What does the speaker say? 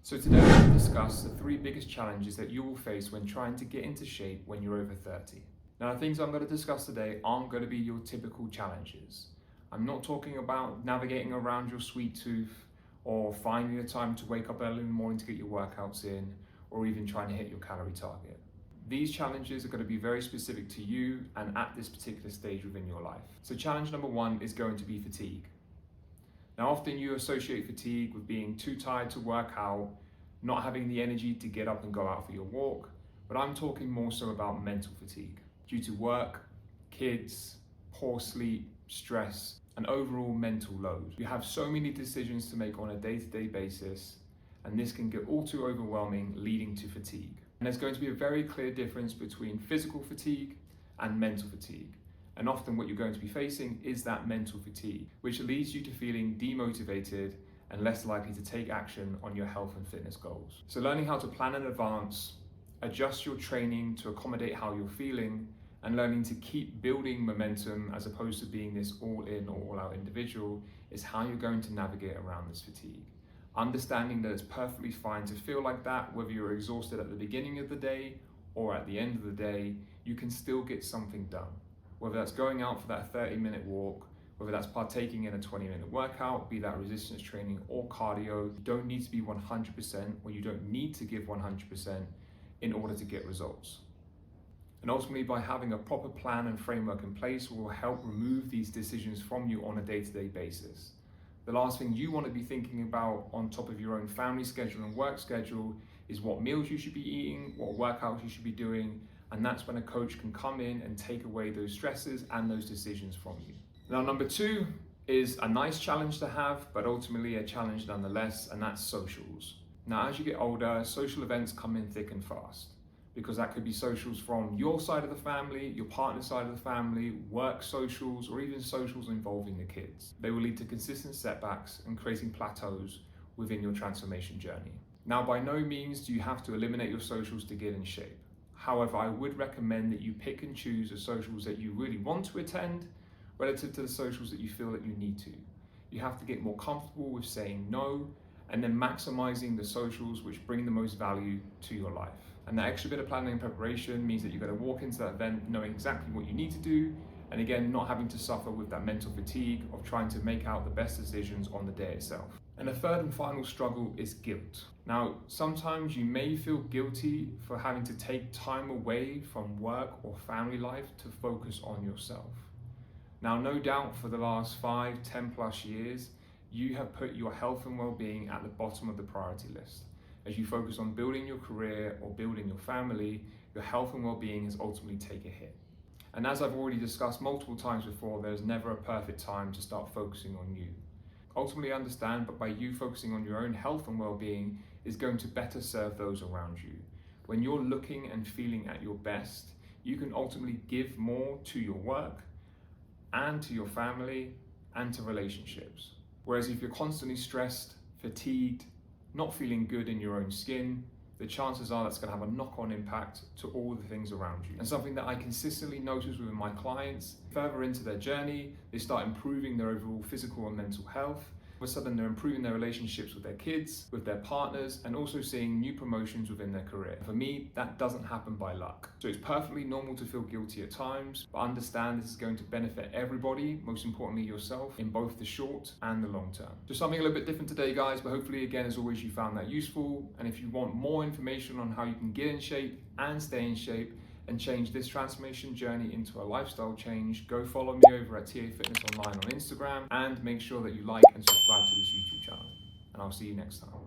So today I'm going to discuss the 3 biggest challenges that you will face when trying to get into shape when you're over 30. Now, the things I'm going to discuss today aren't going to be your typical challenges. I'm not talking about navigating around your sweet tooth or finding the time to wake up early in the morning to get your workouts in, or even trying to hit your calorie target. These challenges are going to be very specific to you and at this particular stage within your life. So challenge number 1 is going to be fatigue. Now, often you associate fatigue with being too tired to work out, not having the energy to get up and go out for your walk, but I'm talking more so about mental fatigue due to work, kids, poor sleep, stress, and overall mental load. You have so many decisions to make on a day-to-day basis, and this can get all too overwhelming, leading to fatigue. And there's going to be a very clear difference between physical fatigue and mental fatigue. And often what you're going to be facing is that mental fatigue, which leads you to feeling demotivated and less likely to take action on your health and fitness goals. So learning how to plan in advance, adjust your training to accommodate how you're feeling, and learning to keep building momentum as opposed to being this all-in or all-out individual is how you're going to navigate around this fatigue. Understanding that it's perfectly fine to feel like that, whether you're exhausted at the beginning of the day or at the end of the day, you can still get something done. Whether that's going out for that 30-minute walk, whether that's partaking in a 20-minute workout, be that resistance training or cardio, you don't need to be 100% or you don't need to give 100% in order to get results. And ultimately, by having a proper plan and framework in place will help remove these decisions from you on a day-to-day basis. The last thing you want to be thinking about on top of your own family schedule and work schedule is what meals you should be eating, what workouts you should be doing, and that's when a coach can come in and take away those stresses and those decisions from you. Now, number 2 is a nice challenge to have, but ultimately a challenge nonetheless, and that's socials. Now, as you get older, social events come in thick and fast, because that could be socials from your side of the family, your partner's side of the family, work socials, or even socials involving the kids. They will lead to consistent setbacks and creating plateaus within your transformation journey. Now, by no means do you have to eliminate your socials to get in shape. However, I would recommend that you pick and choose the socials that you really want to attend relative to the socials that you feel that you need to. You have to get more comfortable with saying no and then maximizing the socials which bring the most value to your life. And that extra bit of planning and preparation means that you're going to walk into that event knowing exactly what you need to do, and again, not having to suffer with that mental fatigue of trying to make out the best decisions on the day itself. And the third and final struggle is guilt. Now, sometimes you may feel guilty for having to take time away from work or family life to focus on yourself. Now, no doubt for the last 5, 10 plus years, you have put your health and well-being at the bottom of the priority list. As you focus on building your career or building your family, your health and well-being has ultimately taken a hit. And as I've already discussed multiple times before, there's never a perfect time to start focusing on you. Ultimately understand, but by you focusing on your own health and well-being is going to better serve those around you. When you're looking and feeling at your best, you can ultimately give more to your work and to your family and to relationships. Whereas if you're constantly stressed, fatigued, not feeling good in your own skin, the chances are that's going to have a knock-on impact to all the things around you. And something that I consistently notice within my clients, further into their journey, they start improving their overall physical and mental health. All of a sudden, they're improving their relationships with their kids, with their partners, and also seeing new promotions within their career. For me, that doesn't happen by luck. So it's perfectly normal to feel guilty at times, but understand this is going to benefit everybody, most importantly yourself, in both the short and the long term. So something a little bit different today, guys, but hopefully, again, as always, you found that useful. And if you want more information on how you can get in shape and stay in shape, and change this transformation journey into a lifestyle change, go follow me over at TA Fitness Online on Instagram, and make sure that you like and subscribe to this YouTube channel. And I'll see you next time.